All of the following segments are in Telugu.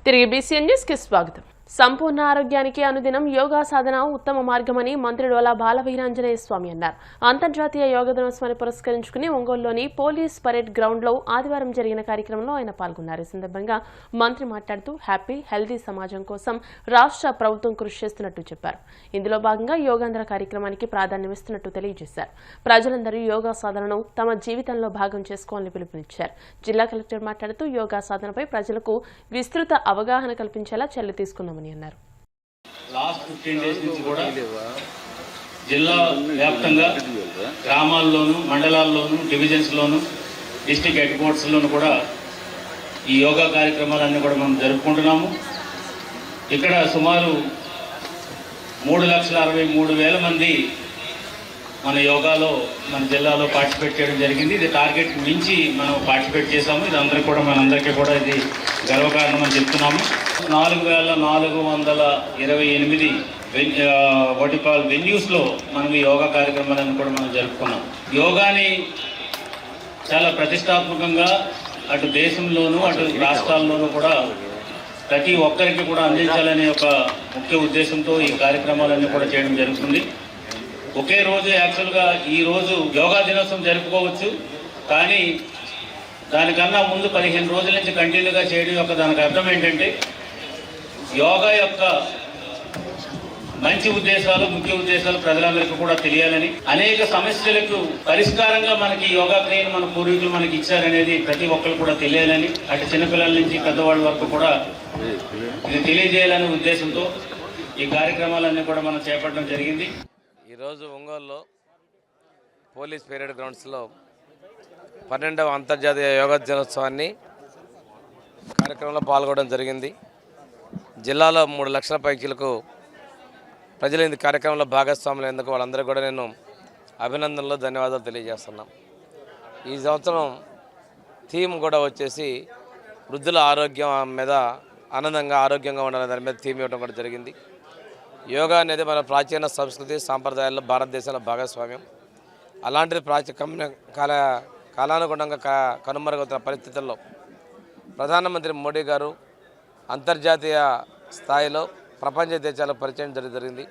తిరిగి బీసీఎన్ న్యూస్ కి స్వాగతం. సంపూర్ణ ఆరోగ్యానికి అనుదినం యోగా సాధన ఉత్తమ మార్గమని మంత్రి డోలా బాలవీరాంజనేయ స్వామి అన్నారు. అంతర్జాతీయ యోగా దినోత్సవాన్ని పురస్కరించుకుని ఒంగోలులోని పోలీస్ పరేడ్ గ్రౌండ్ లో ఆదివారం జరిగిన కార్యక్రమంలో ఆయన పాల్గొన్నారు. ఈ సందర్భంగా మంత్రి మాట్లాడుతూ హ్యాపీ హెల్దీ సమాజం కోసం రాష్ట్ర ప్రభుత్వం కృషి చేస్తున్నట్టు చెప్పారు. ఇందులో భాగంగా యోగాంధ్ర కార్యక్రమానికి ప్రాధాన్యమిస్తున్నట్టు తెలియజేశారు. ప్రజలందరూ యోగా సాధనను తమ జీవితంలో భాగం చేసుకోవాలని పిలుపునిచ్చారు. జిల్లా కలెక్టర్ మాట్లాడుతూ యోగా సాధనపై ప్రజలకు విస్తృత అవగాహన కల్పించేలా చర్యలు తీసుకున్నారు. లాస్ట్ 15 డేస్ నుంచి కూడా జిల్లా వ్యాప్తంగా గ్రామాల్లోనూ మండలాల్లోనూ డివిజన్స్లోనూ డిస్ట్రిక్ట్ హెడ్ క్వార్టర్స్లోనూ కూడా ఈ యోగా కార్యక్రమాలన్నీ కూడా మనం జరుపుకుంటున్నాము. ఇక్కడ సుమారు 3,63,000 మంది మన యోగాలో మన జిల్లాలో పార్టిసిపేట్ చేయడం జరిగింది. ఇది టార్గెట్ మించి మనం పార్టిసిపేట్ చేశాము. ఇది మనందరికీ కూడా ఇది గర్వకారణం అని చెప్తున్నాము. 4,428 వెన్యూస్లో మనం ఈ యోగా కార్యక్రమాలను కూడా మనం జరుపుకున్నాం. యోగాని చాలా ప్రతిష్టాత్మకంగా అటు దేశంలోనూ అటు రాష్ట్రాల్లోనూ కూడా ప్రతి ఒక్కరికి కూడా అందించాలనే ఒక ముఖ్య ఉద్దేశంతో ఈ కార్యక్రమాలన్నీ కూడా చేయడం జరుగుతుంది. ఒకే రోజు యాక్చువల్గా ఈ రోజు యోగా దినోత్సవం జరుపుకోవచ్చు, కానీ దానికన్నా ముందు 15 రోజుల నుంచి కంటిన్యూగా చేయడం యొక్క దానికి అర్థం ఏంటంటే యోగా యొక్క మంచి ఉద్దేశాలు ముఖ్య ఉద్దేశాలు ప్రజలందరికీ కూడా తెలియాలని, అనేక సమస్యలకు పరిష్కారంగా మనకి యోగా క్రియను మన పూర్వీకులు మనకి ఇచ్చారనేది ప్రతి ఒక్కరు కూడా తెలియాలని, అటు చిన్నపిల్లల నుంచి పెద్దవాళ్ళ వరకు కూడా ఇది తెలియజేయాలనే ఉద్దేశంతో ఈ కార్యక్రమాలన్నీ కూడా మనం చేపట్టడం జరిగింది. ఈరోజు ఒంగోలులో పోలీస్ పరేడ్ గ్రౌండ్స్లో 12వ అంతర్జాతీయ యోగా దినోత్సవాన్ని కార్యక్రమంలో పాల్గొనడం జరిగింది. జిల్లాలో 3 లక్షల పైచీలకు ప్రజలు ఈ కార్యక్రమంలో భాగస్వాములు ఎందుకు వాళ్ళందరికీ కూడా నేను అభినందనలు ధన్యవాదాలు తెలియజేస్తున్నాం. ఈ సంవత్సరం థీమ్ కూడా వచ్చేసి వృద్ధుల ఆరోగ్యం మీద ఆరోగ్యంగా ఉండాలనే దాని మీద థీమ్ ఇవ్వడం కూడా జరిగింది. యోగా అనేది మన ప్రాచీన సంస్కృతి సాంప్రదాయాల్లో భారతదేశంలో భాగస్వామ్యం. అలాంటిది కాలానుగుణంగా కనుమరుగవుతున్న పరిస్థితుల్లో ప్రధానమంత్రి మోడీ గారు అంతర్జాతీయ స్థాయిలో ప్రపంచ దేశాలకు పరిచయం జరిగింది.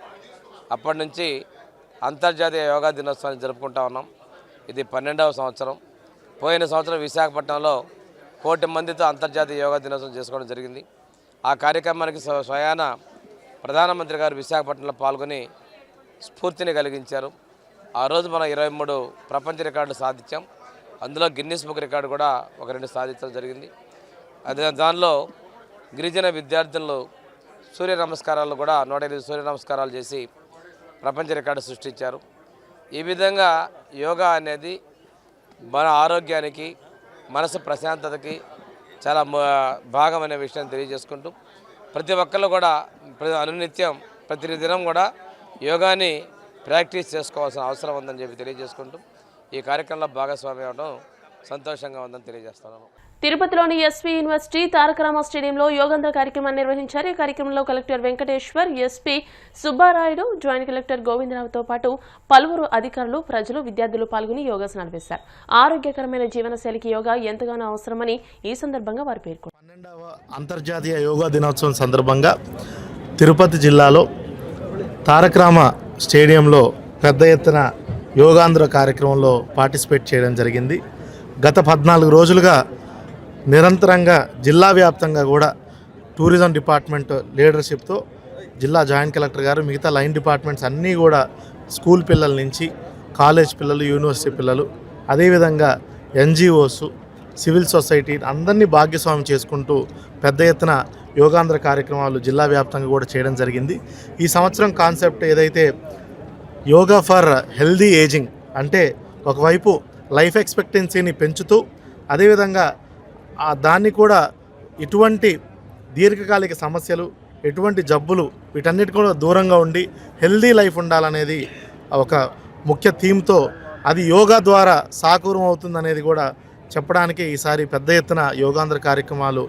అప్పటి నుంచి అంతర్జాతీయ యోగా దినోత్సవాన్ని జరుపుకుంటా ఉన్నాం. ఇది 12వ సంవత్సరం. పోయిన సంవత్సరం విశాఖపట్నంలో 1 కోటి మందితో అంతర్జాతీయ యోగా దినోత్సవం చేసుకోవడం జరిగింది. ఆ కార్యక్రమానికి స్వయాన ప్రధానమంత్రి గారు విశాఖపట్నంలో పాల్గొని స్ఫూర్తిని కలిగించారు. ఆ రోజు మనం 23 ప్రపంచ రికార్డులు సాధించాం. అందులో గిన్నిస్ బుక్ రికార్డు కూడా 2 సాధించడం జరిగింది. దానిలో గిరిజన విద్యార్థులు సూర్య నమస్కారాలు కూడా 108 సూర్య నమస్కారాలు చేసి ప్రపంచ రికార్డు సృష్టించారు. ఈ విధంగా యోగా అనేది మన ఆరోగ్యానికి మనసు ప్రశాంతతకి చాలా భాగం అనే విషయాన్ని తెలియజేసుకుంటూ ప్రతి ఒక్కళ్ళు కూడా అనునిత్యం ప్రతిదినం కూడా యోగాని ప్రాక్టీస్ చేసుకోవాల్సిన అవసరం ఉందని చెప్పి తెలియజేసుకుంటూ ఈ కార్యక్రమంలో భాగస్వామి అవడం సంతోషంగా ఉందని తెలియజేస్తున్నాను. తిరుపతిలోని ఎస్వి యూనివర్సిటీ తారకరామ స్టేడియంలో యోగాంధ్ర కార్యక్రమాన్ని నిర్వహించారు. ఈ కార్యక్రమంలో collector Venkateshwar, SP Subbarayudu, joint collector గోవిందరావుతో పాటు పలువురు అధికారులు, ప్రజలు, విద్యార్థులు పాల్గొని యోగాసనాలు వేశారు. ఆరోగ్యకరమైన జీవనశైలికి యోగా ఎంతగానో అవసరమని ఈ సందర్భంగా వారు పేర్కొన్నారు. 12వ అంతర్జాతీయ యోగా దినోత్సవం సందర్భంగా తిరుపతి జిల్లాలో తారకరామ స్టేడియంలో పెద్ద ఎత్తున యోగాంధ్ర కార్యక్రమంలో పార్టిసిపేట్ చేయడం జరిగింది. గత 14 రోజులుగా నిరంతరంగా జిల్లా వ్యాప్తంగా కూడా టూరిజం డిపార్ట్మెంట్ లీడర్షిప్తో జిల్లా జాయింట్ కలెక్టర్ గారు, మిగతా లైన్ డిపార్ట్మెంట్స్ అన్నీ కూడా స్కూల్ పిల్లల నుంచి కాలేజ్ పిల్లలు, యూనివర్సిటీ పిల్లలు, అదేవిధంగా ఎన్జిఓస్, సివిల్ సొసైటీ అందరినీ భాగ్యస్వామ్యం చేసుకుంటూ పెద్ద ఎత్తున యోగాంధ్ర కార్యక్రమాలు జిల్లా వ్యాప్తంగా కూడా చేయడం జరిగింది. ఈ సంవత్సరం కాన్సెప్ట్ ఏదైతే యోగా ఫర్ హెల్దీ ఏజింగ్ అంటే ఒకవైపు లైఫ్ ఎక్స్పెక్టెన్సీని పెంచుతూ అదేవిధంగా దాన్ని కూడా ఎటువంటి దీర్ఘకాలిక సమస్యలు, ఎటువంటి జబ్బులు వీటన్నిటి కూడా దూరంగా ఉండి హెల్దీ లైఫ్ ఉండాలనేది ఒక ముఖ్య థీమ్తో అది యోగా ద్వారా సాకారం అవుతుందనేది కూడా చెప్పడానికి ఈసారి పెద్ద ఎత్తున యోగాంధ్ర కార్యక్రమాలు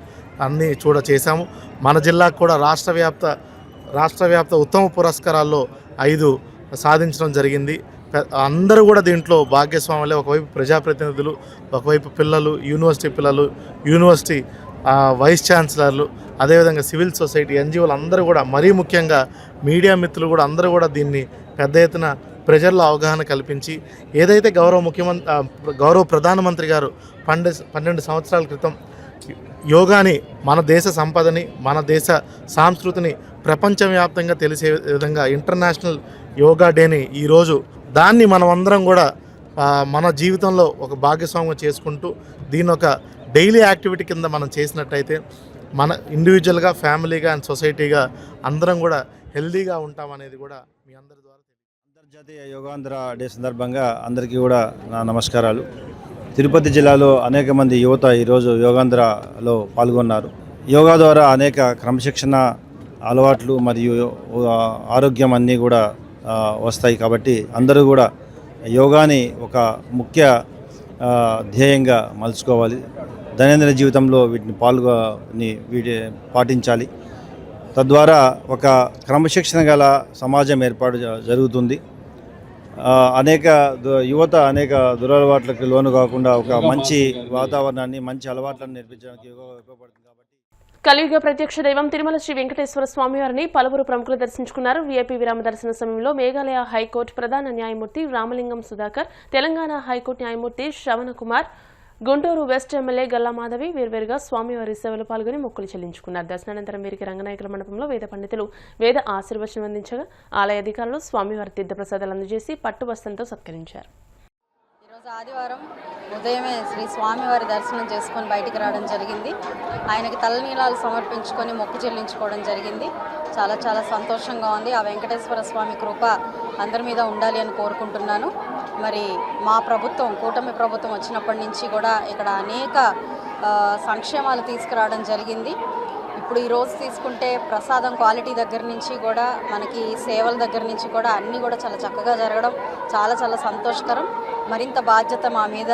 అన్నీ చేశాము. మన జిల్లాకు కూడా రాష్ట్ర వ్యాప్త ఉత్తమ పురస్కారాల్లో 5 సాధించడం జరిగింది. అందరూ కూడా దీంట్లో భాగ్యస్వాములే. ఒకవైపు ప్రజాప్రతినిధులు, ఒకవైపు పిల్లలు, యూనివర్సిటీ పిల్లలు, యూనివర్సిటీ వైస్ ఛాన్సలర్లు, అదేవిధంగా సివిల్ సొసైటీ, ఎన్జిఓలు అందరూ కూడా, మరీ ముఖ్యంగా మీడియా మిత్రులు కూడా అందరూ కూడా దీన్ని పెద్ద ఎత్తున ప్రజల్లో అవగాహన కల్పించి ఏదైతే గౌరవ ప్రధానమంత్రి గారు 12 సంవత్సరాల క్రితం యోగాని, మన దేశ సంపదని, మన దేశ సంస్కృతిని ప్రపంచవ్యాప్తంగా తెలిసే విధంగా ఇంటర్నేషనల్ యోగా డేని ఈరోజు దాన్ని మనమందరం కూడా మన జీవితంలో ఒక భాగస్వామ్యం చేసుకుంటూ దీని ఒక డైలీ యాక్టివిటీ కింద మనం చేసినట్టయితే మన ఇండివిజువల్గా, ఫ్యామిలీగా అండ్ సొసైటీగా అందరం కూడా హెల్దీగా ఉంటామనేది కూడా మీ అందరి ద్వారా. అంతర్జాతీయ యోగాంధ్ర డే సందర్భంగా అందరికీ కూడా నా నమస్కారాలు. తిరుపతి జిల్లాలో అనేక మంది యువత ఈరోజు యోగాంధ్రలో పాల్గొన్నారు. యోగా ద్వారా అనేక క్రమశిక్షణ అలవాట్లు మరియు ఆరోగ్యం అన్నీ కూడా వస్తాయి. కాబట్టి అందరూ కూడా యోగాని ఒక ముఖ్య ధ్యేయంగా మలుచుకోవాలి. దైనందిన జీవితంలో వీటిని పాటించాలి. తద్వారా ఒక క్రమశిక్షణ గల సమాజం ఏర్పాటు జరుగుతుంది. యువత అనేక దురలవాట్లకు లోను కాకుండా ఒక మంచి వాతావరణాన్ని, మంచి అలవాట్లను నేర్పించడానికి యోగా ఉపయోగపడుతుంది. కాబట్టి కలియుగ ప్రత్యక్ష దైవం తిరుమల శ్రీ వెంకటేశ్వర స్వామివారిని పలువురు ప్రముఖులు దర్శించుకున్నారు. వీఐపీ విరామ దర్శన సమయంలో మేఘాలయ హైకోర్టు ప్రధాన న్యాయమూర్తి రామలింగం సుధాకర్, తెలంగాణ హైకోర్టు న్యాయమూర్తి శ్రవణ కుమార్, గుంటూరు వెస్ట్ ఎమ్మెల్యే గల్లా మాధవి వేర్వేరుగా స్వామివారి సేవలు పాల్గొని మొక్కులు చెల్లించుకున్నారు. దర్శనానంతరం వీరికి రంగనాయకుల మండపంలో వేద పండితులు వేద ఆశీర్వచనం అందించగా ఆలయ అధికారులు స్వామివారి తీర్థప్రసాదాలు అందజేసి పట్టు వస్త్రంతో సత్కరించారు. ఈరోజు ఆదివారం ఉదయమే శ్రీ స్వామివారి దర్శనం చేసుకొని బయటికి రావడం జరిగింది. ఆయనకి తలనీలాలు సమర్పించుకొని మొక్కు చెల్లించుకోవడం జరిగింది. చాలా చాలా సంతోషంగా ఉంది. ఆ వెంకటేశ్వర స్వామి కృప అందరి మీద ఉండాలి అని కోరుకుంటున్నాను. మరి మా ప్రభుత్వం, కూటమి ప్రభుత్వం వచ్చినప్పటి నుంచి కూడా ఇక్కడ అనేక సంక్షేమాలు తీసుకురావడం జరిగింది. ఇప్పుడు ఈరోజు తీసుకుంటే ప్రసాదం క్వాలిటీ దగ్గర నుంచి కూడా, మనకి సేవల దగ్గర నుంచి కూడా అన్నీ కూడా చాలా చక్కగా జరగడం చాలా చాలా సంతోషకరం. మరింత బాధ్యత మా మీద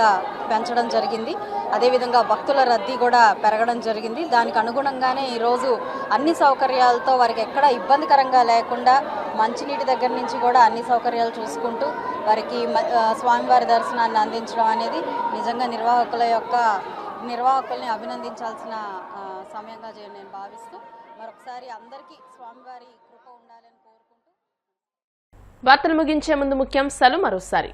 పెంచడం జరిగింది. అదేవిధంగా భక్తుల రద్దీ కూడా పెరగడం జరిగింది. దానికి అనుగుణంగానే ఈరోజు అన్ని సౌకర్యాలతో వారికి ఎక్కడ ఇబ్బందికరంగా లేకుండా మంచినీటి దగ్గర నుంచి కూడా అన్ని సౌకర్యాలు చూసుకుంటూ వారికి స్వామివారి దర్శనాన్ని అందించడం అనేది నిజంగా నిర్వాహకుల్ని అభినందించాల్సిన సమయంగా నేను భావిస్తూ మరొకసారి అందరికీ స్వామివారి కృప ఉండాలని కోరుకుంటూ. వార్తలు ముగించే ముందు ముఖ్యాంశాలు మరోసారి.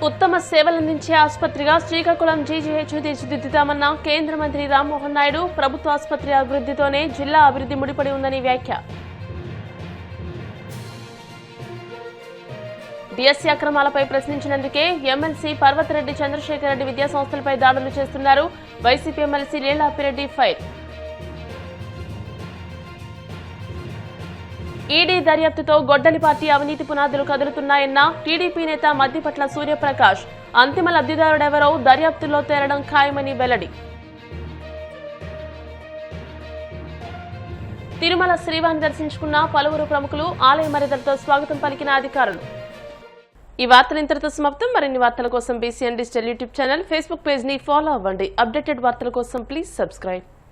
ఉత్తమ సేవలందించే ఆసుపత్రిగా శ్రీకాకుళం జీజీహెచ్ తీర్చిదిద్దుతామన్న కేంద్ర మంత్రి రామ్మోహన్ నాయుడు. ప్రభుత్వ ఆసుపత్రి అభివృద్ధితోనే జిల్లా అభివృద్ధి ముడిపడి ఉందని వ్యాఖ్య. డిఎస్సీ అక్రమాలపై ప్రశ్నించినందుకే ఎమ్మెల్సీ పర్వతరెడ్డి చంద్రశేఖర్ రెడ్డి విద్యాసంస్థలపై దాడులు చేస్తున్నారు. YCP MLC Lella Appireddy fire. ED దర్యాప్తుతో గొడ్డలి పార్టీ అవినీతి పునాదులు కదులుతున్నాయన్న టీడీపీ నేత మద్దిపట్ల సూర్యప్రకాష్. అంతిమ లబ్ధిదారుడెవరో దర్యాప్తులో తేలడం ఖాయమని వెల్లడి. తిరుమల శ్రీవారిని దర్శించుకున్న పలువురు ప్రముఖులు, ఆలయ మర్యాదలతో స్వాగతం పలికిన అధికారులు. ఈ వార్తలు ఇంతటితో సమాప్తం. మరిన్ని వార్తల కోసం BCN digital YouTube channel, Facebook page ని ఫాలో అవ్వండి. అప్డేటెడ్ వార్తల కోసం ప్లీజ్ సబ్స్క్రైబ్.